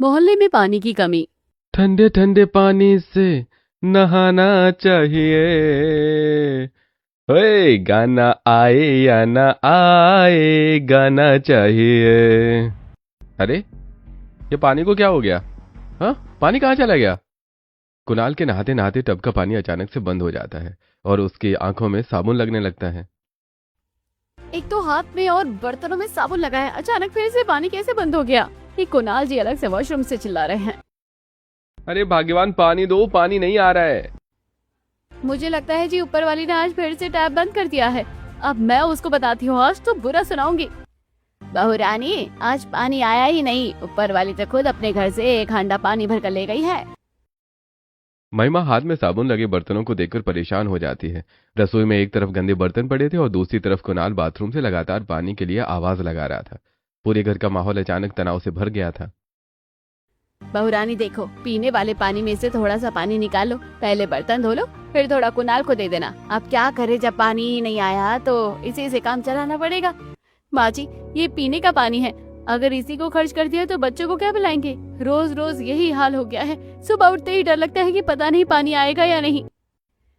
मोहल्ले में पानी की कमी। ठंडे ठंडे पानी से नहाना चाहिए। ओए गाना आए या ना आए, गाना चाहिए। अरे ये पानी को क्या हो गया? हाँ, पानी कहाँ चला गया? कुणाल के नहाते नहाते टब का पानी अचानक से बंद हो जाता है और उसकी आंखों में साबुन लगने लगता है। एक तो हाथ में और बर्तनों में साबुन लगा है, अचानक फिर से पानी कैसे बंद हो गया? ये कुणाल जी अलग से वॉशरूम से चिल्ला रहे हैं। अरे भाग्यवान, पानी दो, पानी नहीं आ रहा है। मुझे लगता है जी ऊपर वाली ने आज फिर से टैप बंद कर दिया है। अब मैं उसको बताती हूँ, आज तो बुरा सुनाऊंगी। बहू रानी, आज पानी आया ही नहीं। ऊपर वाली तो खुद अपने घर से एक हांडा पानी भर कर ले गई है। महिमा हाथ में साबुन लगे बर्तनों को देखकर परेशान हो जाती है। रसोई में एक तरफ गंदे बर्तन पड़े थे और दूसरी तरफ कुणाल बाथरूम से लगातार पानी के लिए आवाज लगा रहा था। पूरे घर का माहौल अचानक तनाव से भर गया था। बहू रानी देखो, पीने वाले पानी में से थोड़ा सा पानी निकाल लो, पहले बर्तन धो लो, फिर थोड़ा कुणाल को दे देना। अब क्या करे, जब पानी ही नहीं आया तो इसी से काम चलाना पड़ेगा। माँ जी, ये पीने का पानी है, अगर इसी को खर्च कर दिया तो बच्चों को क्या पिलाएंगे? रोज रोज यही हाल हो गया है। सुबह उठते ही डर लगता है कि पता नहीं पानी आएगा या नहीं।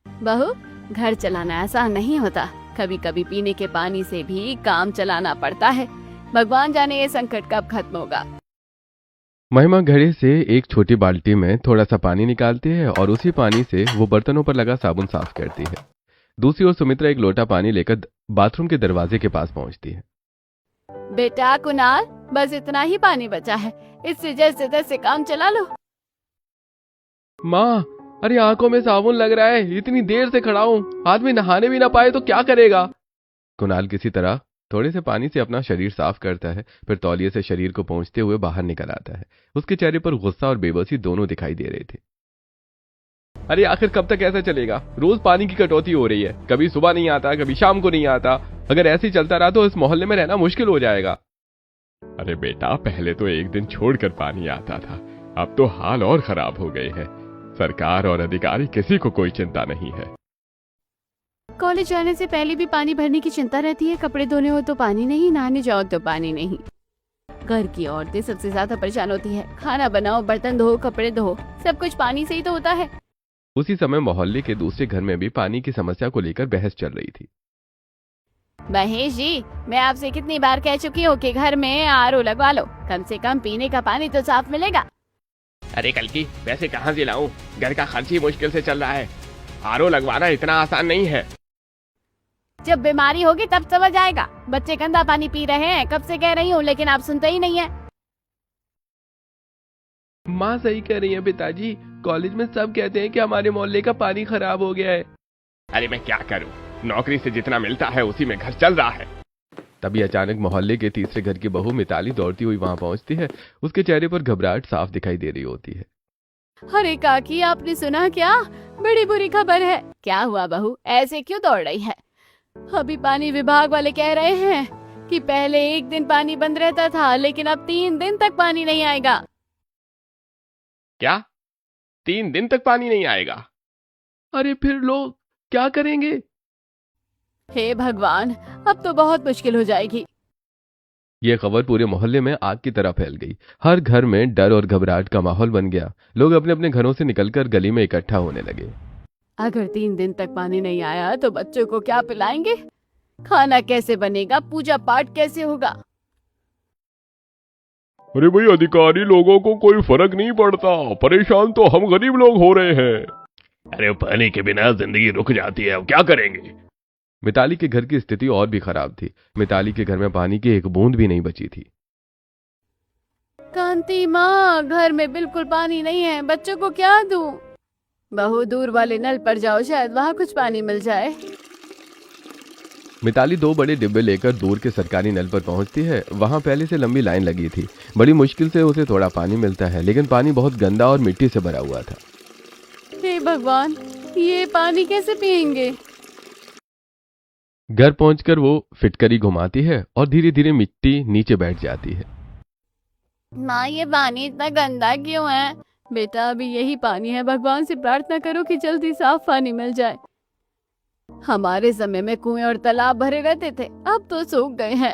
बहू, घर चलाना आसान नहीं होता, कभी कभी पीने के पानी से भी काम चलाना पड़ता है। भगवान जाने ये संकट कब खत्म होगा। महिमा घड़े से एक छोटी बाल्टी में थोड़ा सा पानी निकालती है और उसी पानी से वो बर्तनों पर लगा साबुन साफ करती है। दूसरी ओर सुमित्रा एक लोटा पानी लेकर बाथरूम के दरवाजे के पास पहुंचती है। बेटा कुणाल, बस इतना ही पानी बचा है, इससे जैसे तैसे काम चला लो। माँ, अरे आंखों में साबुन लग रहा है, इतनी देर से खड़ा हूँ, आदमी नहाने भी ना पाए तो क्या करेगा? कुणाल किसी तरह थोड़े से पानी से अपना शरीर साफ करता है, फिर तौलिए से शरीर को पोंछते हुए बाहर निकल आता है। उसके चेहरे पर गुस्सा और बेबसी दोनों दिखाई दे रहे थे। अरे आखिर कब तक ऐसा चलेगा? रोज पानी की कटौती हो रही है, कभी सुबह नहीं आता, कभी शाम को नहीं आता। अगर ऐसे ही चलता रहा तो इस मोहल्ले में रहना मुश्किल हो जाएगा। अरे बेटा, पहले तो एक दिन छोड़कर पानी आता था, अब तो हाल और खराब हो गए हैं। सरकार और अधिकारी किसी को कोई चिंता नहीं है। कॉलेज जाने से पहले भी पानी भरने की चिंता रहती है, कपड़े धोने हो तो पानी नहीं, नहाने जाओ तो पानी नहीं। घर की औरतें सबसे ज्यादा परेशान होती है, खाना बनाओ, बर्तन धो, कपड़े धो, सब कुछ पानी से ही तो होता है। उसी समय मोहल्ले के दूसरे घर में भी पानी की समस्या को लेकर बहस चल रही थी। महेश जी, मैं आपसे कितनी बार कह चुकी हूँ कि घर में आरओ लगवा लो, कम से कम पीने का पानी तो साफ मिलेगा। अरे कल की पैसे कहाँ से लाऊं? घर का खर्च ही मुश्किल से चल रहा है। आरओ लगवाना इतना आसान नहीं है। जब बीमारी होगी तब समझ आएगा। बच्चे गंदा पानी पी रहे हैं, कब से कह रही हूँ, लेकिन आप सुनते ही नहीं है। माँ सही कह रही है पिताजी, कॉलेज में सब कहते हैं कि हमारे मोहल्ले का पानी खराब हो गया है। अरे मैं क्या करूं, नौकरी से जितना मिलता है उसी में घर चल रहा है। तभी अचानक मोहल्ले के तीसरे घर की बहू मिताली दौड़ती हुई वहां पहुंचती है। उसके चेहरे पर घबराहट साफ दिखाई दे रही होती है। अरे काकी, आपने सुना क्या? बड़ी बुरी खबर है। क्या हुआ बहू, ऐसे क्यों दौड़ रही है? अभी पानी विभाग वाले कह रहे हैं कि पहले एक दिन पानी बंद रहता था, लेकिन अब 3 दिन तक पानी नहीं आएगा। क्या? 3 दिन तक पानी नहीं आएगा? अरे फिर लोग क्या करेंगे? हे भगवान, अब तो बहुत मुश्किल हो जाएगी। यह खबर पूरे मोहल्ले में आग की तरह फैल गई। हर घर में डर और घबराहट का माहौल बन गया। लोग अपने अपने घरों से निकलकर गली में इकट्ठा होने लगे। अगर 3 दिन तक पानी नहीं आया तो बच्चों को क्या पिलाएंगे? खाना कैसे बनेगा? पूजा पाठ कैसे होगा? अरे भाई, अधिकारी लोगों को कोई फर्क नहीं पड़ता, परेशान तो हम गरीब लोग हो रहे हैं। अरे पानी के बिना जिंदगी रुक जाती है, अब क्या करेंगे? मिताली के घर की स्थिति और भी खराब थी। मिताली के घर में पानी की एक बूंद भी नहीं बची थी। कांति माँ, घर में बिल्कुल पानी नहीं है, बच्चों को क्या दूं? बहू, दूर वाले नल पर जाओ, शायद वहाँ कुछ पानी मिल जाए। मिताली 2 बड़े डिब्बे लेकर दूर के सरकारी नल पर पहुंचती है। वहां पहले से लंबी लाइन लगी थी। बड़ी मुश्किल से उसे थोड़ा पानी मिलता है, लेकिन पानी बहुत गंदा और मिट्टी से भरा हुआ था। हे भगवान, ये पानी कैसे पिएंगे? घर पहुंचकर वो फिटकरी घुमाती है और धीरे धीरे मिट्टी नीचे बैठ जाती है। माँ, ये पानी इतना गंदा क्यों है? बेटा, अभी यही पानी है, भगवान से प्रार्थना करो कि जल्दी साफ पानी मिल जाए। हमारे समय में कुएं और तालाब भरे रहते थे, अब तो सूख गए हैं।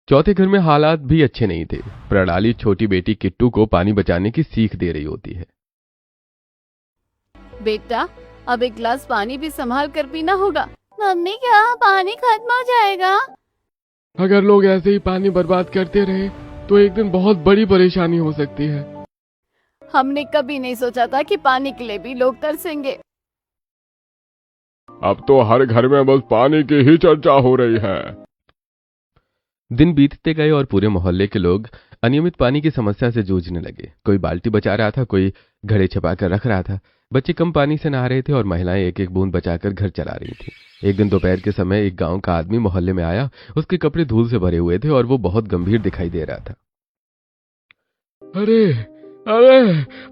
चौथे घर में हालात भी अच्छे नहीं थे। प्रणाली छोटी बेटी किट्टू को पानी बचाने की सीख दे रही होती है। बेटा, अब एक गिलास पानी भी संभाल कर पीना होगा। मम्मी, क्या पानी खत्म हो जाएगा? अगर लोग ऐसे ही पानी बर्बाद करते रहे तो एक दिन बहुत बड़ी परेशानी हो सकती है। हमने कभी नहीं सोचा था कि पानी के लिए भी लोग तरसेंगे। अब तो हर घर में बस पानी की ही चर्चा हो रही है। दिन बीतते गए और पूरे मोहल्ले के लोग अनियमित पानी की समस्या से जूझने लगे। कोई बाल्टी बचा रहा था, कोई घड़े छिपा कर रख रहा था। बच्चे कम पानी से नहा रहे थे और महिलाएं एक एक बूंद बचाकर घर चला रही थी। एक दिन दोपहर के समय एक गांव का आदमी मोहल्ले में आया। उसके कपड़े धूल से भरे हुए थे और वो बहुत गंभीर दिखाई दे रहा था। अरे अरे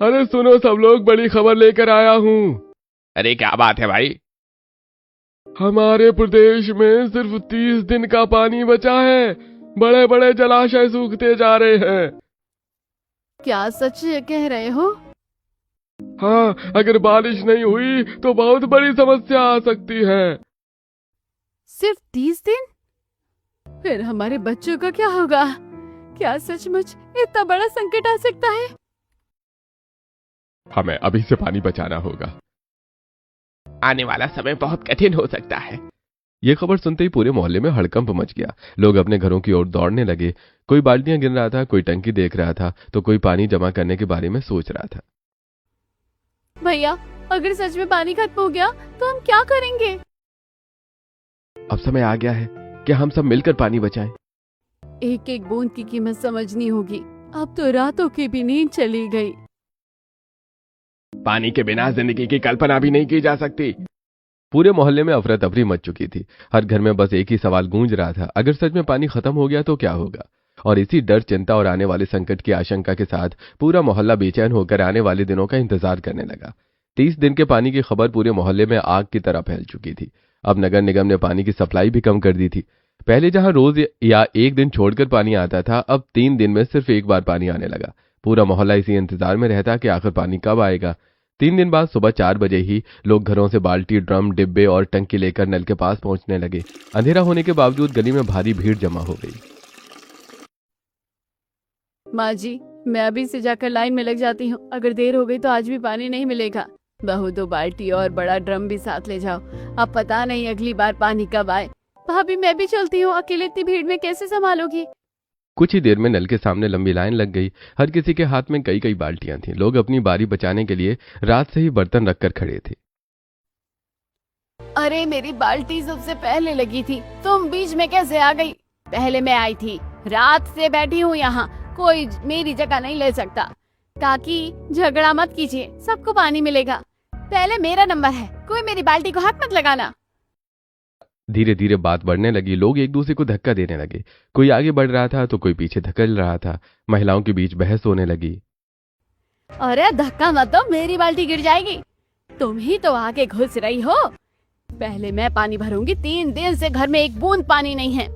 अरे सुनो सब लोग, बड़ी खबर लेकर आया हूँ। अरे क्या बात है भाई? हमारे प्रदेश में सिर्फ 30 दिन का पानी बचा है। बड़े बड़े जलाशय सूखते जा रहे हैं। क्या सच कह रहे हो? हाँ, अगर बारिश नहीं हुई तो बहुत बड़ी समस्या आ सकती है। सिर्फ 30 दिन? फिर हमारे बच्चों का क्या होगा? क्या सचमुच इतना बड़ा संकट आ सकता है? हमें अभी से पानी बचाना होगा। आने वाला समय बहुत कठिन हो सकता है। ये खबर सुनते ही पूरे मोहल्ले में हड़कंप मच गया। लोग अपने घरों की ओर दौड़ने लगे। कोई बाल्टियां गिन रहा था, कोई टंकी देख रहा था, तो कोई पानी जमा करने के बारे में सोच रहा था। भैया, अगर सच में पानी खत्म हो गया तो हम क्या करेंगे? अब समय आ गया है कि हम सब मिलकर पानी बचाएं। एक एक बूंद की कीमत समझनी होगी। अब तो रातों की भी नींद चली गई। पानी के बिना जिंदगी की कल्पना भी नहीं की जा सकती। पूरे मोहल्ले में अफरा तफरी मच चुकी थी। हर घर में बस एक ही सवाल गूंज रहा था, अगर सच में पानी खत्म हो गया तो क्या होगा। और इसी डर, चिंता और आने वाले संकट की आशंका के साथ पूरा मोहल्ला बेचैन होकर आने वाले दिनों का इंतजार करने लगा। 30 दिन के पानी की खबर पूरे मोहल्ले में आग की तरह फैल चुकी थी। अब नगर निगम ने पानी की सप्लाई भी कम कर दी थी। पहले जहां रोज या एक दिन छोड़कर पानी आता था, अब 3 दिन में सिर्फ एक बार पानी आने लगा। पूरा मोहल्ला इसी इंतजार में रहता कि आखिर पानी कब आएगा। 3 दिन बाद सुबह 4 बजे ही लोग घरों से बाल्टी, ड्रम, डिब्बे और टंकी लेकर नल के पास पहुंचने लगे। अंधेरा होने के बावजूद गली में भारी भीड़ जमा हो गई। माँ जी, मैं अभी से जाकर लाइन में लग जाती हूँ। अगर देर हो गई तो आज भी पानी नहीं मिलेगा। बहू, 2 बाल्टी और बड़ा ड्रम भी साथ ले जाओ। अब पता नहीं अगली बार पानी कब आए। भाभी, मैं भी चलती हूँ। अकेले इतनी भीड़ में कैसे संभालोगी? कुछ ही देर में नल के सामने लंबी लाइन लग गई। हर किसी के हाथ में कई कई बाल्टियां थीं। लोग अपनी बारी बचाने के लिए रात से ही बर्तन रखकर खड़े थे। अरे, मेरी बाल्टी सबसे पहले लगी थी। तुम बीच में कैसे आ गई? पहले मैं आई थी। रात से बैठी हूँ यहाँ। कोई मेरी जगह नहीं ले सकता। काकी, झगड़ा मत कीजिए, सबको पानी मिलेगा। पहले मेरा नंबर है। कोई मेरी बाल्टी को हाथ मत लगाना। धीरे धीरे बात बढ़ने लगी। लोग एक दूसरे को धक्का देने लगे। कोई आगे बढ़ रहा था तो कोई पीछे धकेल रहा था। महिलाओं के बीच बहस होने लगी। अरे धक्का मत दो, मेरी बाल्टी गिर जाएगी। तुम ही तो आगे घुस रही हो। पहले मैं पानी भरूंगी। 3 दिन से घर में एक बूंद पानी नहीं है।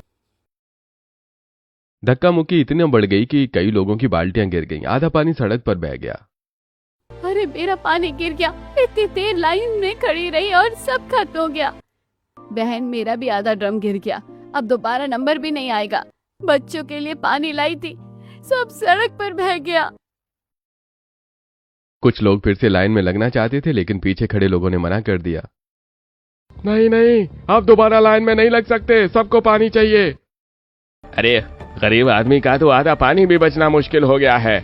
धक्का मुक्की इतनी बढ़ गई कि कई लोगों की बाल्टियां गिर गईं। आधा पानी सड़क पर बह गया। अरे, मेरा पानी गिर गया। इतनी देर लाइन में खड़ी रही और सब खत्म हो गया। बहन, मेरा भी आधा ड्रम गिर गया। अब दोबारा नंबर भी नहीं आएगा। बच्चों के लिए पानी लाई थी, सब सड़क पर बह गया। कुछ लोग फिर से लाइन में लगना चाहते थे, लेकिन पीछे खड़े लोगों ने मना कर दिया। नहीं नहीं, आप दोबारा लाइन में नहीं लग सकते, सबको पानी चाहिए। अरे, गरीब आदमी का तो आधा पानी भी बचना मुश्किल हो गया है।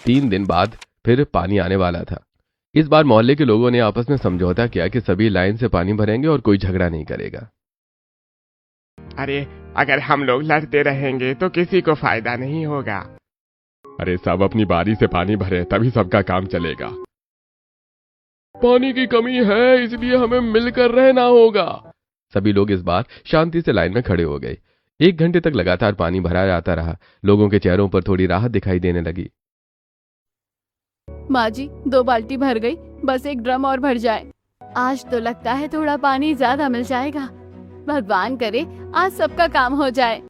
3 दिन बाद फिर पानी आने वाला था। इस बार मोहल्ले के लोगों ने आपस में समझौता किया कि सभी लाइन से पानी भरेंगे और कोई झगड़ा नहीं करेगा। अरे, अगर हम लोग लड़ते रहेंगे तो किसी को फायदा नहीं होगा। अरे, सब अपनी बारी से पानी भरे, तभी सबका काम चलेगा। पानी की कमी है, इसलिए हमें मिलकर रहना होगा। सभी लोग इस बार शांति से लाइन में खड़े हो गए। 1 घंटे तक लगातार पानी भरा जाता रहा। लोगों के चेहरों पर थोड़ी राहत दिखाई देने लगी। माँ जी, 2 बाल्टी भर गई। बस एक ड्रम और भर जाए। आज तो लगता है थोड़ा पानी ज्यादा मिल जाएगा। भगवान करे आज सबका काम हो जाए।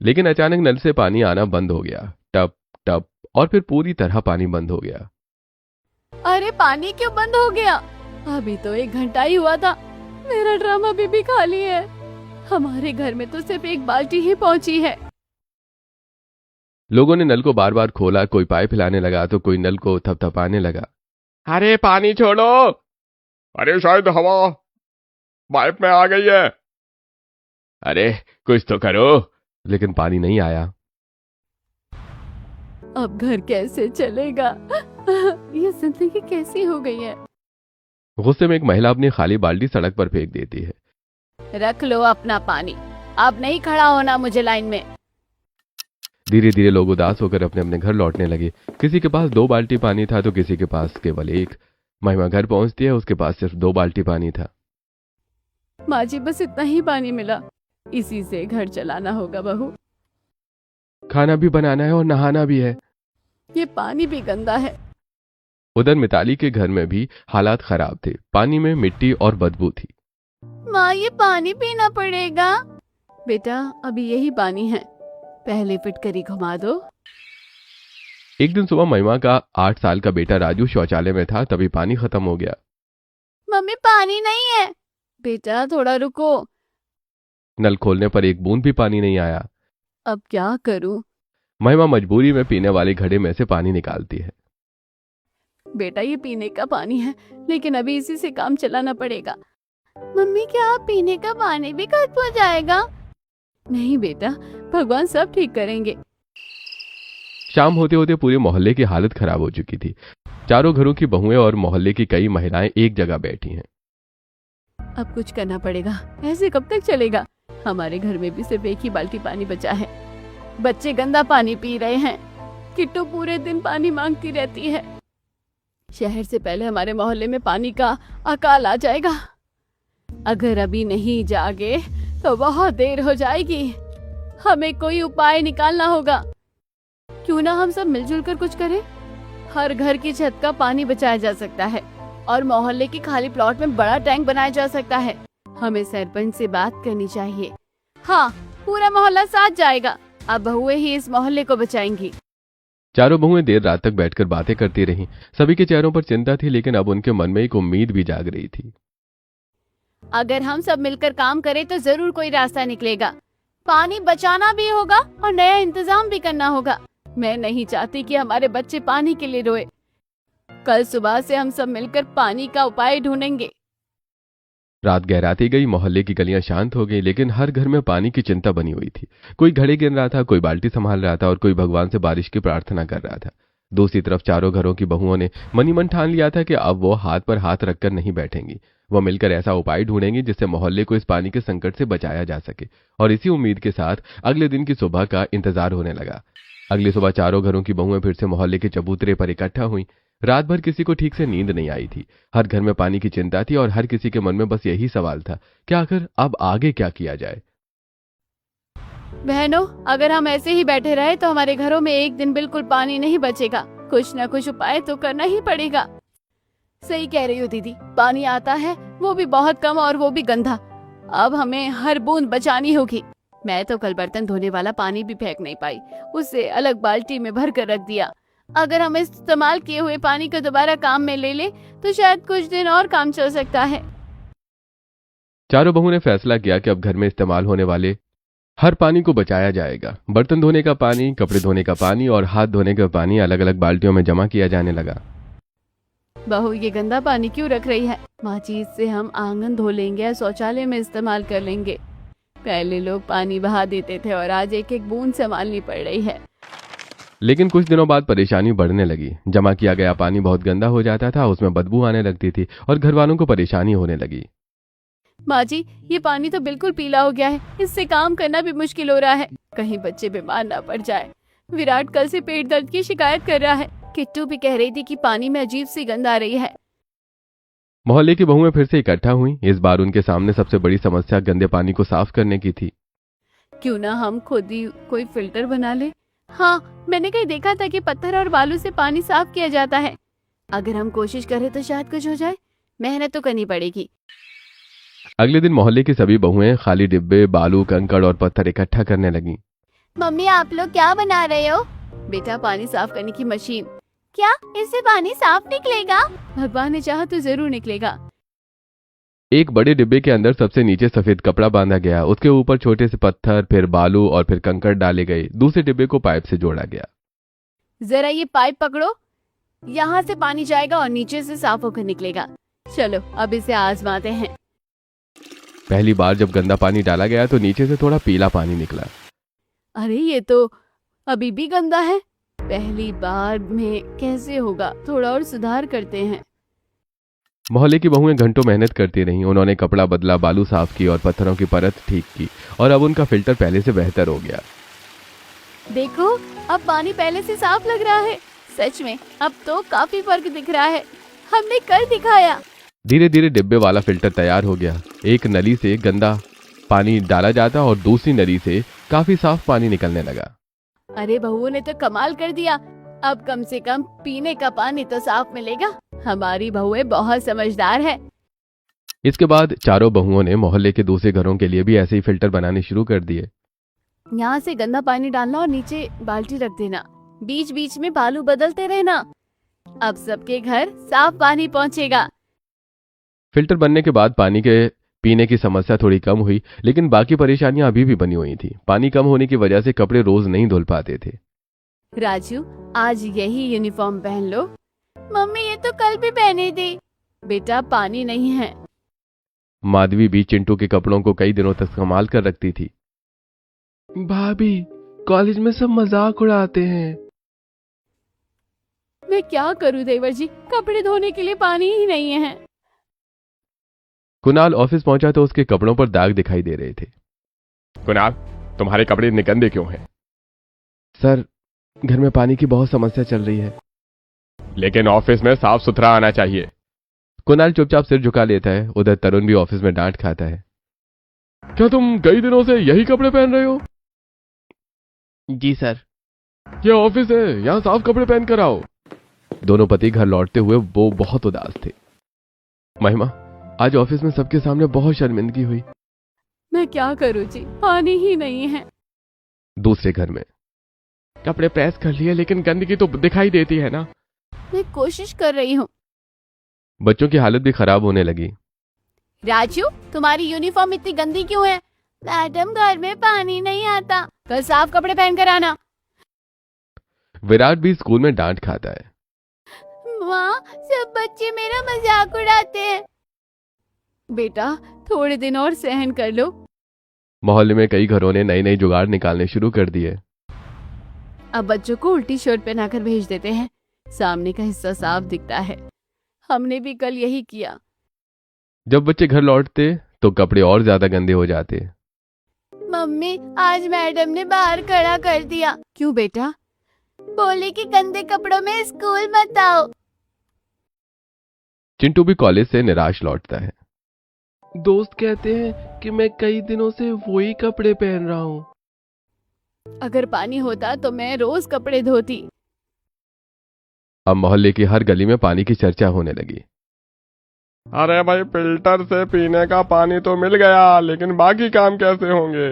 लेकिन अचानक नल से पानी आना बंद हो गया। टप टप, और फिर पूरी तरह पानी बंद हो गया। अरे, पानी क्यों बंद हो गया? अभी तो 1 घंटा ही हुआ था। मेरा ड्रम अभी भी खाली है। हमारे घर में तो सिर्फ एक बाल्टी ही पहुंची है। लोगों ने नल को बार बार खोला, कोई पाइप हिलाने लगा तो कोई नल को थपथपाने लगा। अरे पानी छोड़ो, अरे शायद हवा पाइप में आ गई है, अरे कुछ तो करो। लेकिन पानी नहीं आया। अब घर कैसे चलेगा? ये जिंदगी कैसी हो गई है? गुस्से में एक महिला अपनी खाली बाल्टी सड़क पर फेंक देती है। रख लो अपना पानी, अब नहीं खड़ा होना मुझे लाइन में। धीरे धीरे लोग उदास होकर अपने अपने घर लौटने लगे। किसी के पास 2 बाल्टी पानी था तो किसी के पास केवल 1। महिमा घर पहुंचती है, उसके पास सिर्फ 2 बाल्टी पानी था। माँ जी बस इतना ही पानी मिला, इसी से घर चलाना होगा बहू। खाना भी बनाना है और नहाना भी है। ये पानी भी गंदा है। उधर मिताली के घर में भी हालात खराब थे। पानी में मिट्टी और बदबू थी। माँ ये पानी पीना पड़ेगा। बेटा अभी यही पानी है, पहले फिटकरी घुमा दो। एक दिन सुबह महिमा का 8 साल का बेटा राजू शौचालय में था, तभी पानी खत्म हो गया। मम्मी पानी नहीं है। बेटा थोड़ा रुको। नल खोलने पर एक बूंद भी पानी नहीं आया। अब क्या करूं? महिमा मजबूरी में पीने वाले घड़े में से पानी निकालती है। बेटा ये पीने का पानी है, लेकिन अभी इसी से काम चलाना पड़ेगा। मम्मी क्या पीने का पानी भी खत्म हो जाएगा? नहीं बेटा, भगवान सब ठीक करेंगे। शाम होते होते पूरे मोहल्ले की हालत खराब हो चुकी थी। चारों घरों की बहुएं और मोहल्ले की कई महिलाएं एक जगह बैठी हैं। अब कुछ करना पड़ेगा, ऐसे कब तक चलेगा? हमारे घर में भी सिर्फ एक ही बाल्टी पानी बचा है। बच्चे गंदा पानी पी रहे हैं। किट्टू पूरे दिन पानी मांगती रहती है। शहर से पहले हमारे मोहल्ले में पानी का अकाल आ जाएगा। अगर अभी नहीं जागे तो बहुत देर हो जाएगी। हमें कोई उपाय निकालना होगा। क्यों ना हम सब मिलजुल कर कुछ करें? हर घर की छत का पानी बचाया जा सकता है और मोहल्ले की खाली प्लॉट में बड़ा टैंक बनाया जा सकता है। हमें सरपंच से बात करनी चाहिए। हाँ, पूरा मोहल्ला साथ जाएगा। अब बहुएं ही इस मोहल्ले को बचाएंगी। चारों बहुएं देर रात तक बैठकर बातें करती रहीं। सभी के चेहरों पर चिंता थी, लेकिन अब उनके मन में एक उम्मीद भी जाग रही थी। अगर हम सब मिलकर काम करें तो जरूर कोई रास्ता निकलेगा। पानी बचाना भी होगा और नया इंतजाम भी करना होगा। मैं नहीं चाहती कि हमारे बच्चे पानी के लिए रोए। कल सुबह से हम सब मिलकर पानी का उपाय ढूंढेंगे। रात गहराती गई, मोहल्ले की गलियां शांत हो गई, लेकिन हर घर में पानी की चिंता बनी हुई थी। कोई घड़े गिन रहा था, कोई बाल्टी संभाल रहा था और कोई भगवान से बारिश की प्रार्थना कर रहा था। दूसरी तरफ चारों घरों की बहुओं ने मनी मन ठान लिया था कि अब वो हाथ पर हाथ रखकर नहीं बैठेंगी। वो मिलकर ऐसा उपाय ढूंढेंगी जिससे मोहल्ले को इस पानी के संकट से बचाया जा सके। और इसी उम्मीद के साथ अगले दिन की सुबह का इंतजार होने लगा। अगली सुबह चारों घरों की बहुएं फिर से मोहल्ले के चबूतरे पर इकट्ठा हुई। रात भर किसी को ठीक से नींद नहीं आई थी। हर घर में पानी की चिंता थी और हर किसी के मन में बस यही सवाल था कि आखिर अब आगे क्या किया जाए। बहनों, अगर हम ऐसे ही बैठे रहे तो हमारे घरों में एक दिन बिल्कुल पानी नहीं बचेगा। कुछ न कुछ उपाय तो करना ही पड़ेगा। सही कह रही हो दीदी, पानी आता है वो भी बहुत कम और वो भी गंदा। अब हमें हर बूंद बचानी होगी। मैं तो कल बर्तन धोने वाला पानी भी फेंक नहीं पाई, उसे अलग बाल्टी में भर कर रख दिया। अगर हम इस्तेमाल किए हुए पानी को दोबारा काम में ले ले तो शायद कुछ दिन और काम चल सकता है। चारों बहुओं ने फैसला किया कि अब घर में इस्तेमाल होने वाले हर पानी को बचाया जाएगा। बर्तन धोने का पानी, कपड़े धोने का पानी और हाथ धोने का पानी अलग अलग बाल्टियों में जमा किया जाने लगा। बहू ये गंदा पानी क्यों रख रही है? माँ जी इससे हम आंगन धो लेंगे या शौचालय में इस्तेमाल कर लेंगे। पहले लोग पानी बहा देते थे और आज एक एक बूंद संभालनी पड़ रही है। लेकिन कुछ दिनों बाद परेशानी बढ़ने लगी। जमा किया गया पानी बहुत गंदा हो जाता था, उसमें बदबू आने लगती थी और घर वालों को परेशानी होने लगी। माँ जी ये पानी तो बिल्कुल पीला हो गया है, इससे काम करना भी मुश्किल हो रहा है। कहीं बच्चे बीमार ना पड़ जाए। विराट कल से पेट दर्द की शिकायत कर रहा है। किट्टू भी कह रही थी कि पानी में अजीब सी गंध आ रही है। मोहल्ले की बहुएं फिर से इकट्ठा हुई। इस बार उनके सामने सबसे बड़ी समस्या गंदे पानी को साफ करने की थी। क्यों ना हम खुद ही कोई फिल्टर बना ले? हाँ, मैंने कहीं देखा था कि पत्थर और बालू से पानी साफ किया जाता है। अगर हम कोशिश करें तो शायद कुछ हो जाए। मेहनत तो करनी पड़ेगी। अगले दिन मोहल्ले की सभी बहुएं खाली डिब्बे, बालू, कंकड़ और पत्थर इकट्ठा करने लगी। मम्मी आप लोग क्या बना रहे हो? बेटा पानी साफ करने की मशीन। क्या इससे पानी साफ निकलेगा? भगवान ने चाहा तो जरूर निकलेगा। एक बड़े डिब्बे के अंदर सबसे नीचे सफेद कपड़ा बांधा गया, उसके ऊपर छोटे से पत्थर, फिर बालू और फिर कंकड़ डाले गए। दूसरे डिब्बे को पाइप से जोड़ा गया। जरा ये पाइप पकड़ो, यहाँ से पानी जाएगा और नीचे से साफ होकर निकलेगा। चलो अब इसे आजमाते हैं। पहली बार जब गंदा पानी डाला गया तो नीचे से थोड़ा पीला पानी निकला। अरे ये तो अभी भी गंदा है। पहली बार में कैसे होगा, थोड़ा और सुधार करते हैं। मोहल्ले की बहुएं घंटों मेहनत करती रहीं। उन्होंने कपड़ा बदला, बालू साफ की और पत्थरों की परत ठीक की, और अब उनका फिल्टर पहले से बेहतर हो गया। देखो अब पानी पहले से साफ लग रहा है। सच में अब तो काफी फर्क दिख रहा है। हमने कर दिखाया। धीरे धीरे डिब्बे वाला फिल्टर तैयार हो गया। एक नली से गंदा पानी डाला जाता और दूसरी नली से काफी साफ पानी निकलने लगा। अरे बहुओं ने तो कमाल कर दिया। अब कम से कम पीने का पानी तो साफ मिलेगा। हमारी बहुएं बहुत समझदार है। इसके बाद चारों बहुओं ने मोहल्ले के दूसरे घरों के लिए भी ऐसे ही फिल्टर बनाने शुरू कर दिए। यहाँ से गंदा पानी डालना और नीचे बाल्टी रख देना, बीच बीच में बालू बदलते रहना। अब सबके घर साफ पानी पहुँचेगा। फिल्टर बनने के बाद पानी के पीने की समस्या थोड़ी कम हुई, लेकिन बाकी परेशानियां अभी भी बनी हुई थी। पानी कम होने की वजह से कपड़े रोज नहीं धुल पाते थे। राजू आज यही यूनिफॉर्म पहन लो। मम्मी ये तो कल भी पहने थी। बेटा पानी नहीं है। माधवी भी चिंटू के कपड़ों को कई दिनों तक संभाल कर रखती थी। भाभी कॉलेज में सब मजाक उड़ाते हैं। मैं क्या करूं देवर जी, कपड़े धोने के लिए पानी ही नहीं है। कुणाल ऑफिस पहुंचा तो उसके कपड़ों पर दाग दिखाई दे रहे थे। कुणाल, तुम्हारे कपड़े इतने गंदे क्यों हैं? सर, घर में पानी की बहुत समस्या चल रही है। लेकिन ऑफिस में साफ सुथरा आना चाहिए। कुणाल चुपचाप सिर झुका लेता है। उधर तरुण भी ऑफिस में डांट खाता है। क्या तुम कई दिनों से यही कपड़े पहन रहे हो? जी सर। ये ऑफिस है, यहाँ साफ कपड़े पहन कर आओ। दोनों पति घर लौटते हुए वो बहुत उदास थे। महिमा, आज ऑफिस में सबके सामने बहुत शर्मिंदगी हुई। मैं क्या करूं जी, पानी ही नहीं है। दूसरे घर में, कपड़े प्रेस कर लिए लेकिन गंदगी तो दिखाई देती है ना। मैं कोशिश कर रही हूँ। बच्चों की हालत भी खराब होने लगी। राजू तुम्हारी यूनिफॉर्म इतनी गंदी क्यों है? मैडम घर में पानी नहीं आता, कल साफ कपड़े पहन कर आना। विराट भी स्कूल में डांट खाता है। माँ सब बच्चे मेरा मजाक उड़ाते हैं। बेटा थोड़े दिन और सहन कर लो। मोहल्ले में कई घरों ने नए नए जुगाड़ निकालने शुरू कर दिए। अब बच्चों को उल्टी शर्ट पहनाकर भेज देते हैं, सामने का हिस्सा साफ दिखता है। हमने भी कल यही किया। जब बच्चे घर लौटते तो कपड़े और ज्यादा गंदे हो जाते। मम्मी आज मैडम ने बाहर खड़ा कर दिया। क्यों बेटा? बोले कि गंदे कपड़ों में स्कूल मत आओ। चिंटू भी कॉलेज से निराश लौटता है। दोस्त कहते हैं कि मैं कई दिनों से वही कपड़े पहन रहा हूँ। अगर पानी होता तो मैं रोज कपड़े धोती। अब मोहल्ले की हर गली में पानी की चर्चा होने लगी। अरे भाई, फिल्टर से पीने का पानी तो मिल गया, लेकिन बाकी काम कैसे होंगे?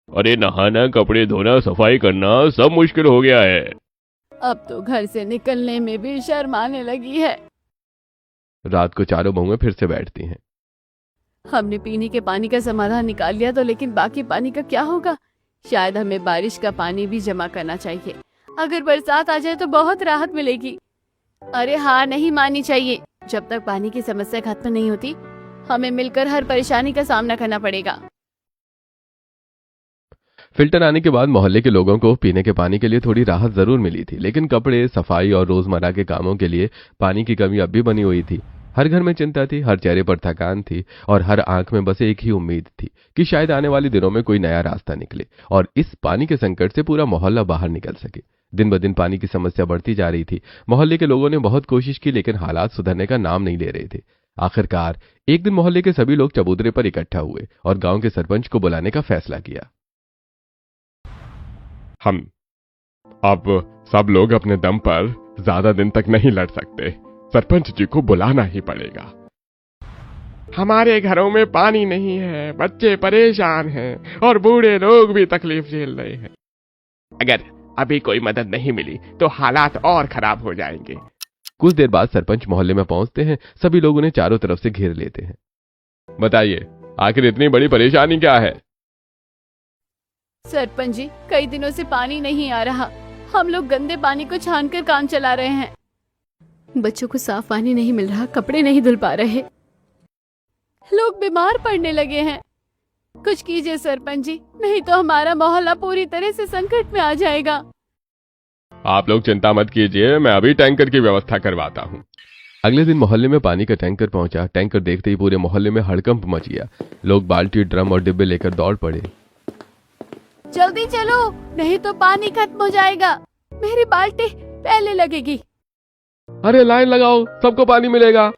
अरे नहाना, कपड़े धोना, सफाई करना सब मुश्किल हो गया है। अब तो घर से निकलने में भी शर्म आने लगी है। रात को चारों बहुएं फिर से बैठती हैं। हमने पीने के पानी का समाधान निकाल लिया तो, लेकिन बाकी पानी का क्या होगा? शायद हमें बारिश का पानी भी जमा करना चाहिए। अगर बरसात आ जाए तो बहुत राहत मिलेगी। अरे हार नहीं माननी चाहिए। जब तक पानी की समस्या खत्म नहीं होती, हमें मिलकर हर परेशानी का सामना करना पड़ेगा। फिल्टर आने के बाद मोहल्ले के लोगों को पीने के पानी के लिए थोड़ी राहत जरूर मिली थी, लेकिन कपड़े, सफाई और रोजमर्रा के कामों के लिए पानी की कमी अब भी बनी हुई थी। हर घर में चिंता थी, हर चेहरे पर थकान थी और हर आंख में बस एक ही उम्मीद थी कि शायद आने वाले दिनों में कोई नया रास्ता निकले और इस पानी के संकट से पूरा मोहल्ला बाहर निकल सके। दिन ब दिन पानी की समस्या बढ़ती जा रही थी। मोहल्ले के लोगों ने बहुत कोशिश की, लेकिन हालात सुधरने का नाम नहीं ले रहे थे। आखिरकार एक दिन मोहल्ले के सभी लोग चबूतरे पर इकट्ठा हुए और गांव के सरपंच को बुलाने का फैसला किया। हम अब सब लोग अपने दम पर ज्यादा दिन तक नहीं लड़ सकते। सरपंच जी को बुलाना ही पड़ेगा। हमारे घरों में पानी नहीं है, बच्चे परेशान हैं और बूढ़े लोग भी तकलीफ झेल रहे हैं। अगर अभी कोई मदद नहीं मिली तो हालात और खराब हो जाएंगे। कुछ देर बाद सरपंच मोहल्ले में पहुंचते हैं। सभी लोग उन्हें चारों तरफ से घेर लेते हैं। बताइए, आखिर इतनी बड़ी परेशानी क्या है? सरपंच जी, कई दिनों से पानी नहीं आ रहा। हम लोग गंदे पानी को छानकर काम चला रहे हैं। बच्चों को साफ पानी नहीं मिल रहा, कपड़े नहीं धुल पा रहे, लोग बीमार पड़ने लगे हैं। कुछ कीजिए सरपंच जी, नहीं तो हमारा मोहल्ला पूरी तरह से संकट में आ जाएगा। आप लोग चिंता मत कीजिए, मैं अभी टैंकर की व्यवस्था करवाता हूँ। अगले दिन मोहल्ले में पानी का टैंकर पहुंचा। टैंकर देखते ही पूरे मोहल्ले में हड़कंप मच गया। लोग बाल्टी, ड्रम और डिब्बे लेकर दौड़ पड़े। जल्दी चलो, नहीं तो पानी खत्म हो जाएगा। मेरी बाल्टी पहले लगेगी। अरे लाइन लगाओ, सबको पानी मिलेगा।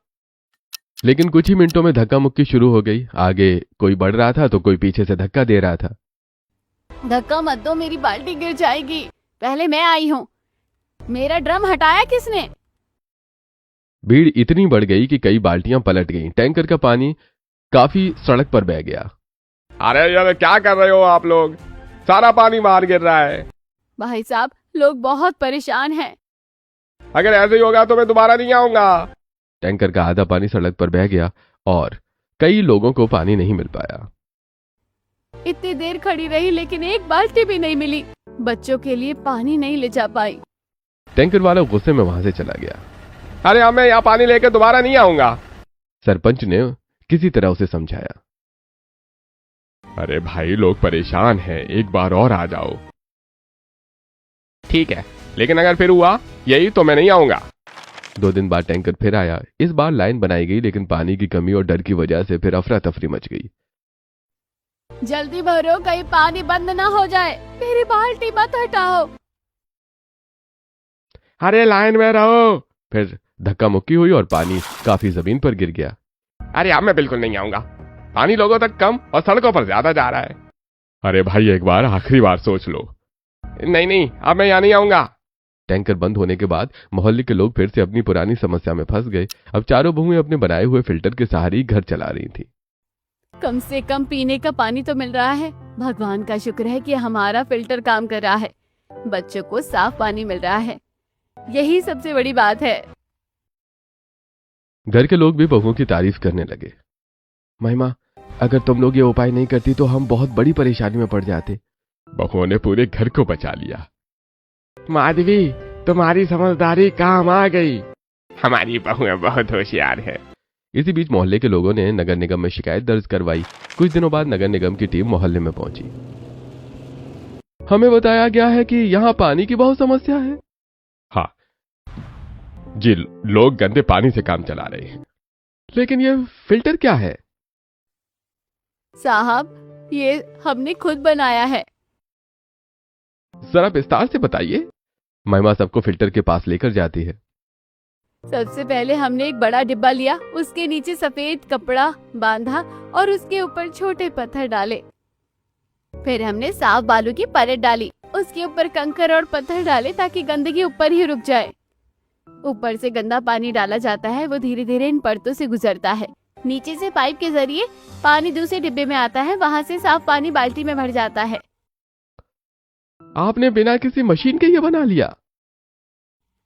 लेकिन कुछ ही मिनटों में धक्का मुक्की शुरू हो गई। आगे कोई बढ़ रहा था तो कोई पीछे से धक्का दे रहा था। धक्का मत दो, मेरी बाल्टी गिर जाएगी। पहले मैं आई हूँ। मेरा ड्रम हटाया किसने? भीड़ इतनी बढ़ गई कि कई बाल्टियां पलट गईं। टैंकर का पानी काफी सड़क पर बह गया। अरे यार, क्या कर रहे हो आप लोग? सारा पानी बाहर गिर रहा है। भाई साहब, लोग बहुत परेशान हैं। अगर ऐसे ही होगा तो मैं दोबारा नहीं आऊंगा। टैंकर का आधा पानी सड़क पर बह गया और कई लोगों को पानी नहीं मिल पाया। इतनी देर खड़ी रही लेकिन एक बाल्टी भी नहीं मिली। बच्चों के लिए पानी नहीं ले जा पाई। टैंकर वाला गुस्से में वहां से चला गया। अरे अब मैं यहाँ पानी लेकर दोबारा नहीं आऊंगा। सरपंच ने किसी तरह उसे समझाया। अरे भाई, लोग परेशान हैं, एक बार और आ जाओ। ठीक है, लेकिन अगर फिर हुआ यही तो मैं नहीं आऊंगा। 2 दिन बाद टैंकर फिर आया। इस बार लाइन बनाई गई, लेकिन पानी की कमी और डर की वजह से फिर अफरा तफरी मच गई। जल्दी भरो, कहीं पानी बंद ना हो जाए। मेरी बाल्टी मत हटाओ। अरे लाइन में रहो। फिर धक्का मुक्की हुई और पानी काफी जमीन पर गिर गया। अरे अब मैं बिल्कुल नहीं आऊंगा। पानी लोगों तक कम और सड़कों पर ज्यादा जा रहा है। अरे भाई, एक बार आखिरी बार सोच लो। नहीं नहीं, अब मैं यहाँ नहीं आऊंगा। टैंकर बंद होने के बाद मोहल्ले के लोग फिर से अपनी पुरानी समस्या में फंस गए। अब चारों बहुएं अपने बनाए हुए फिल्टर के सहारे ही घर चला रही थी। कम से कम पीने का पानी तो मिल रहा है। भगवान का शुक्र है कि हमारा फिल्टर काम कर रहा है। बच्चों को साफ पानी मिल रहा है, यही सबसे बड़ी बात है। घर के लोग भी बहुओं की तारीफ करने लगे। महिमा, अगर तुम लोग ये उपाय नहीं करती तो हम बहुत बड़ी परेशानी में पड़ जाते। बहुओं ने पूरे घर को बचा लिया। माधवी, तुम्हारी समझदारी काम आ गई। हमारी बहुएं बहुत होशियार है। इसी बीच मोहल्ले के लोगों ने नगर निगम में शिकायत दर्ज करवाई। कुछ दिनों बाद नगर निगम की टीम मोहल्ले में पहुंची। हमें बताया गया है कि यहाँ पानी की बहुत समस्या है। हाँ जी, लोग गंदे पानी से काम चला रहे हैं। लेकिन ये फिल्टर क्या है? साहब, ये हमने खुद बनाया है। जरा विस्तार से बताइए। महिमा सबको फिल्टर के पास लेकर जाती है। सबसे पहले हमने एक बड़ा डिब्बा लिया, उसके नीचे सफेद कपड़ा बांधा और उसके ऊपर छोटे पत्थर डाले। फिर हमने साफ बालू की परत डाली, उसके ऊपर कंकड़ और पत्थर डाले ताकि गंदगी ऊपर ही रुक जाए। ऊपर से गंदा पानी डाला जाता है, वो धीरे धीरे इन परतों से गुजरता है। नीचे से पाइप के जरिए पानी दूसरे डिब्बे में आता है, वहाँ से साफ पानी बाल्टी में भर जाता है। आपने बिना किसी मशीन के ये बना लिया?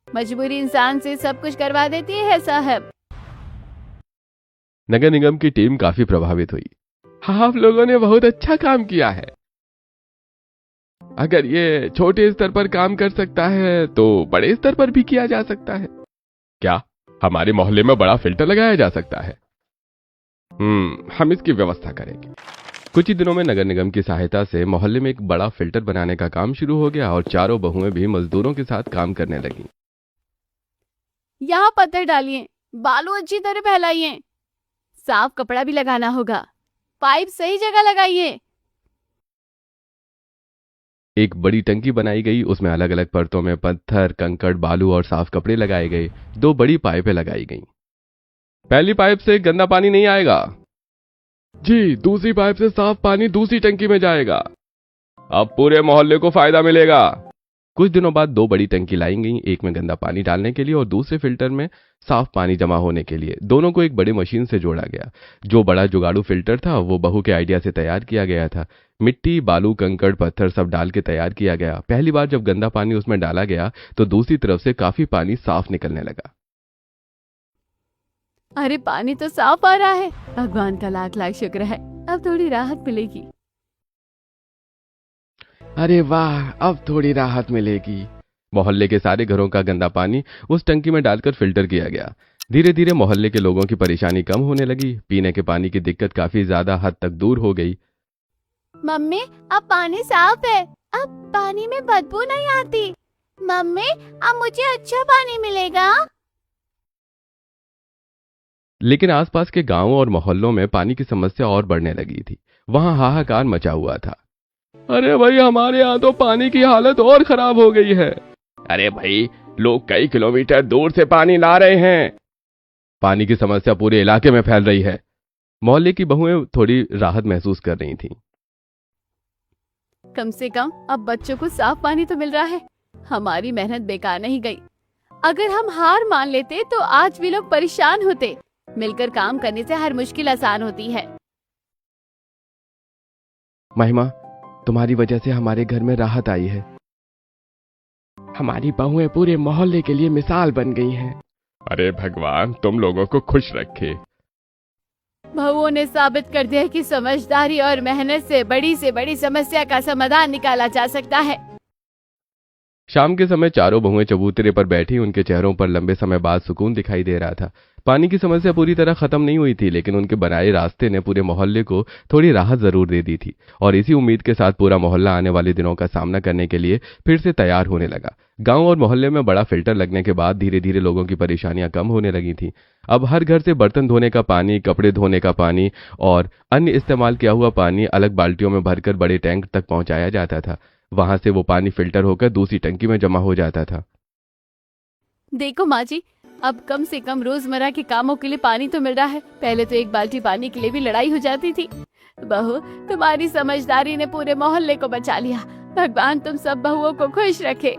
मजबूरी इंसान से सब कुछ करवा देती है साहब। नगर निगम की टीम काफी प्रभावित हुई। हाँ, आप लोगों ने बहुत अच्छा काम किया है। अगर ये छोटे स्तर पर काम कर सकता है तो बड़े स्तर पर भी किया जा सकता है। क्या हमारे मोहल्ले में बड़ा फिल्टर लगाया जा सकता है? हम इसकी व्यवस्था करेंगे। कुछ ही दिनों में नगर निगम की सहायता से मोहल्ले में एक बड़ा फिल्टर बनाने का काम शुरू हो गया और चारों बहुएं भी मजदूरों के साथ काम करने लगीं। यहाँ पत्थर डालिए, बालू अच्छी तरह फैलाइए, साफ कपड़ा भी लगाना होगा, पाइप सही जगह लगाइए। एक बड़ी टंकी बनाई गई, उसमें अलग अलग परतों में पत्थर, कंकड़, बालू और साफ कपड़े लगाए गए। 2 बड़ी पाइपें लगाई गईं। पहली पाइप से गंदा पानी नहीं आएगा जी, दूसरी पाइप से साफ पानी दूसरी टंकी में जाएगा। अब पूरे मोहल्ले को फायदा मिलेगा। कुछ दिनों बाद 2 बड़ी टंकी लाई गई, एक में गंदा पानी डालने के लिए और दूसरे फिल्टर में साफ पानी जमा होने के लिए। दोनों को एक बड़ी मशीन से जोड़ा गया। जो बड़ा जुगाड़ू फिल्टर था वो बहू के आइडिया से तैयार किया गया था। मिट्टी, बालू, कंकड़, पत्थर सब डाल के तैयार किया गया। पहली बार जब गंदा पानी उसमें डाला गया तो दूसरी तरफ से काफी पानी साफ निकलने लगा। अरे पानी तो साफ आ रहा है। भगवान का लाख लाख शुक्र है, अब थोड़ी राहत मिलेगी। अरे वाह, अब थोड़ी राहत मिलेगी। मोहल्ले के सारे घरों का गंदा पानी उस टंकी में डालकर फिल्टर किया गया। धीरे धीरे मोहल्ले के लोगों की परेशानी कम होने लगी। पीने के पानी की दिक्कत काफी ज्यादा हद तक दूर हो गई। मम्मी, अब पानी साफ है, अब पानी में बदबू नहीं आती। मम्मी, अब मुझे अच्छा पानी मिलेगा। लेकिन आसपास के गांवों और मोहल्लों में पानी की समस्या और बढ़ने लगी थी। वहां हाहाकार मचा हुआ था। अरे भाई, हमारे यहाँ तो पानी की हालत और खराब हो गई है। अरे भाई, लोग कई किलोमीटर दूर से पानी ला रहे हैं। पानी की समस्या पूरे इलाके में फैल रही है। मोहल्ले की बहुएं थोड़ी राहत महसूस कर रही थीं। कम से कम अब बच्चों को साफ पानी तो मिल रहा है। हमारी मेहनत बेकार नहीं गई। अगर हम हार मान लेते तो आज भी लोग परेशान होते। मिलकर काम करने से हर मुश्किल आसान होती है। महिमा, तुम्हारी वजह से हमारे घर में राहत आई है। हमारी बहुएं पूरे मोहल्ले के लिए मिसाल बन गई हैं। अरे भगवान तुम लोगों को खुश रखे। बहुओं ने साबित कर दिया कि समझदारी और मेहनत से बड़ी समस्या का समाधान निकाला जा सकता है। शाम के समय चारों बहुएं चबूतरे पर बैठी। उनके चेहरों पर लंबे समय बाद सुकून दिखाई दे रहा था। पानी की समस्या पूरी तरह खत्म नहीं हुई थी, लेकिन उनके बनाए रास्ते ने पूरे मोहल्ले को थोड़ी राहत जरूर दे दी थी। और इसी उम्मीद के साथ पूरा मोहल्ला आने वाले दिनों का सामना करने के लिए फिर से तैयार होने लगा। गांव और मोहल्ले में बड़ा फिल्टर लगने के बाद धीरे धीरे लोगों की परेशानियां कम होने लगी थी। अब हर घर से बर्तन धोने का पानी, कपड़े धोने का पानी और अन्य इस्तेमाल किया हुआ पानी अलग बाल्टियों में भरकर बड़े टैंक तक पहुंचाया जाता था। वहां से वो पानी फिल्टर होकर दूसरी टंकी में जमा हो जाता था। देखो माँ जी, अब कम से कम रोजमर्रा के कामों के लिए पानी तो मिल रहा है। पहले तो एक बाल्टी पानी के लिए भी लड़ाई हो जाती थी। बहू, तुम्हारी समझदारी ने पूरे मोहल्ले को बचा लिया। भगवान तुम सब बहुओं को खुश रखे।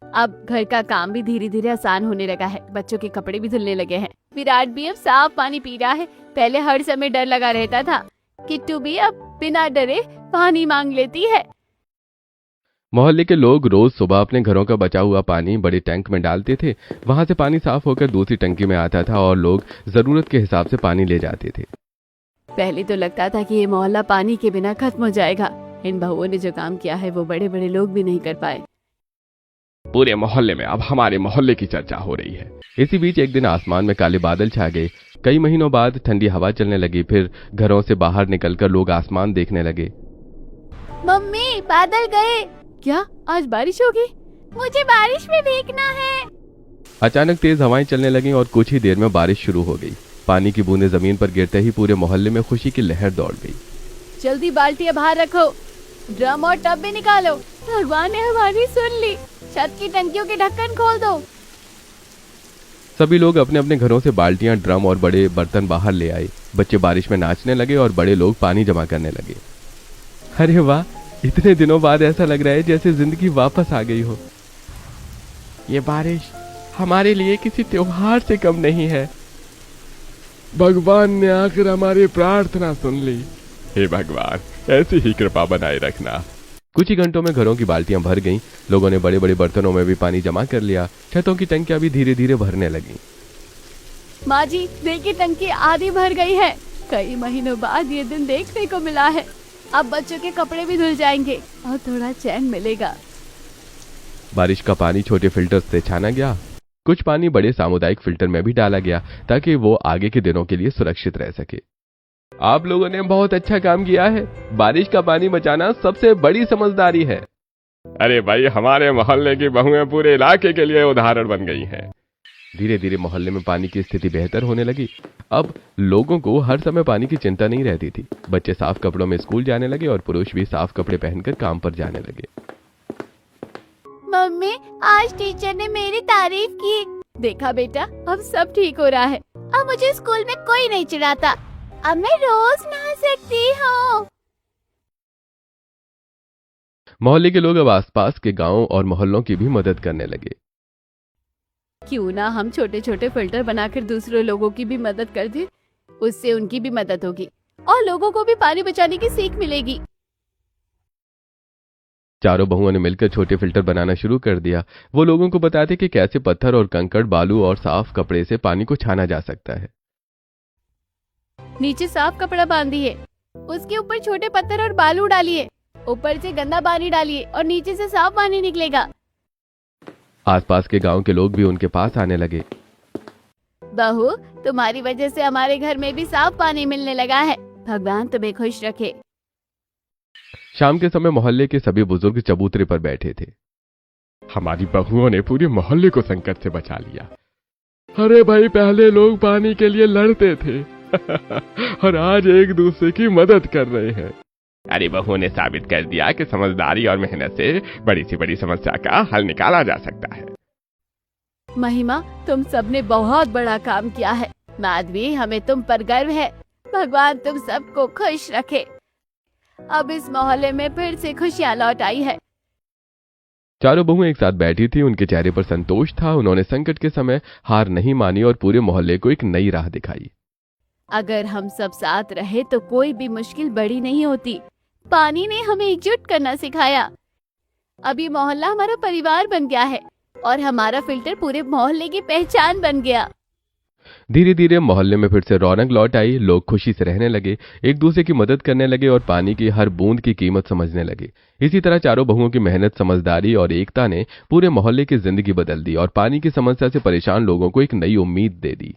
अब घर का काम भी धीरे धीरे आसान होने लगा है। बच्चों के कपड़े भी धुलने लगे हैं। विराट भी अब साफ पानी पी रहा है। पहले हर समय डर लगा रहता था। किट्टू भी अब बिना डरे पानी मांग लेती है। मोहल्ले के लोग रोज सुबह अपने घरों का बचा हुआ पानी बड़े टैंक में डालते थे। वहां से पानी साफ होकर दूसरी टंकी में आता था और लोग जरूरत के हिसाब से पानी ले जाते थे। पहले तो लगता था कि ये मोहल्ला पानी के बिना खत्म हो जाएगा। इन बहुओं ने जो काम किया है वो बड़े बड़े लोग भी नहीं कर पाए। पूरे मोहल्ले में अब हमारे मोहल्ले की चर्चा हो रही है। इसी बीच एक दिन आसमान में काले बादल छा गए। कई महीनों बाद ठंडी हवा चलने लगी। फिर घरों से बाहर निकलकर लोग आसमान देखने लगे। मम्मी, बादल गए। क्या आज बारिश होगी? मुझे बारिश में भीगना है। अचानक तेज हवाएं चलने लगीं और कुछ ही देर में बारिश शुरू हो गई। पानी की बूंदें जमीन पर गिरते ही पूरे मोहल्ले में खुशी की लहर दौड़ गई। जल्दी बाल्टियां बाहर रखो, ड्रम और टब भी निकालो। भगवान ने हमारी सुन ली। छत की टंकियों के ढक्कन खोल दो। सभी लोग अपने अपने घरों से बाल्टियां, ड्रम और बड़े बर्तन बाहर ले आए। बच्चे बारिश में नाचने लगे और बड़े लोग पानी जमा करने लगे। अरे वाह, इतने दिनों बाद ऐसा लग रहा है जैसे जिंदगी वापस आ गई हो। ये बारिश हमारे लिए किसी त्योहार से कम नहीं है। भगवान ने आकर हमारी प्रार्थना सुन ली। हे भगवान, ऐसी ही कृपा बनाए रखना। कुछ ही घंटों में घरों की बाल्टियां भर गईं। लोगों ने बड़े बड़े बर्तनों में भी पानी जमा कर लिया। छतों की टंकियां भी धीरे धीरे भरने लगीं। माँ जी, देखिए टंकी आधी भर गई है। कई महीनों बाद ये दिन देखने को मिला है। अब बच्चों के कपड़े भी धुल जाएंगे और थोड़ा चैन मिलेगा। बारिश का पानी छोटे फिल्टर से छाना गया। कुछ पानी बड़े सामुदायिक फिल्टर में भी डाला गया ताकि वो आगे के दिनों के लिए सुरक्षित रह सके। आप लोगों ने बहुत अच्छा काम किया है। बारिश का पानी बचाना सबसे बड़ी समझदारी है। अरे भाई, हमारे मोहल्ले की बहुएं पूरे इलाके के लिए उदाहरण बन गई हैं। धीरे धीरे मोहल्ले में पानी की स्थिति बेहतर होने लगी। अब लोगों को हर समय पानी की चिंता नहीं रहती थी। बच्चे साफ कपड़ों में स्कूल जाने लगे और पुरुष भी साफ कपड़े पहनकर काम पर जाने लगे। मम्मी, आज टीचर ने मेरी तारीफ की। देखा बेटा, अब सब ठीक हो रहा है। अब मुझे स्कूल में कोई नहीं चिढ़ाता। अब मैं रोज नहा सकती हूँ। मोहल्ले के लोग अब आसपास के गांवों और मोहल्लों की भी मदद करने लगे। क्यों ना हम छोटे छोटे फिल्टर बनाकर दूसरे लोगों की भी मदद कर दें। उससे उनकी भी मदद होगी और लोगों को भी पानी बचाने की सीख मिलेगी। चारों बहुओं ने मिलकर छोटे फिल्टर बनाना शुरू कर दिया। वो लोगों को बताते कि कैसे पत्थर और कंकड़, बालू और साफ कपड़े से पानी को छाना जा सकता है। नीचे साफ कपड़ा बांधिए, उसके ऊपर छोटे पत्थर और बालू डालिए, ऊपर से गंदा पानी डालिए और नीचे से साफ पानी निकलेगा। आसपास के गांव के लोग भी उनके पास आने लगे। बहू, तुम्हारी वजह से हमारे घर में भी साफ पानी मिलने लगा है। भगवान तुम्हें खुश रखे। शाम के समय मोहल्ले के सभी बुजुर्ग चबूतरे पर बैठे थे। हमारी बहुओं ने पूरे मोहल्ले को संकट से बचा लिया। अरे भाई, पहले लोग पानी के लिए लड़ते थे और आज एक दूसरे की मदद कर रहे हैं। अरे बहुओं ने साबित कर दिया कि समझदारी और मेहनत से बड़ी से बड़ी समस्या का हल निकाला जा सकता है। महिमा, तुम सबने बहुत बड़ा काम किया है। माधवी, हमें तुम पर गर्व है। भगवान तुम सबको खुश रखे। अब इस मोहल्ले में फिर से खुशियाँ लौट आई है। चारों बहुएं एक साथ बैठी थी। उनके चेहरे पर संतोष था। उन्होंने संकट के समय हार नहीं मानी और पूरे मोहल्ले को एक नई राह दिखाई। अगर हम सब साथ रहे तो कोई भी मुश्किल बड़ी नहीं होती। पानी ने हमें एकजुट करना सिखाया। अब ये मोहल्ला हमारा परिवार बन गया है और हमारा फिल्टर पूरे मोहल्ले की पहचान बन गया। धीरे धीरे मोहल्ले में फिर से रौनक लौट आई। लोग खुशी से रहने लगे, एक दूसरे की मदद करने लगे और पानी की हर बूंद की कीमत समझने लगे। इसी तरह चारों बहुओं की मेहनत, समझदारी और एकता ने पूरे मोहल्ले की जिंदगी बदल दी और पानी की समस्या से परेशान लोगों को एक नई उम्मीद दे दी।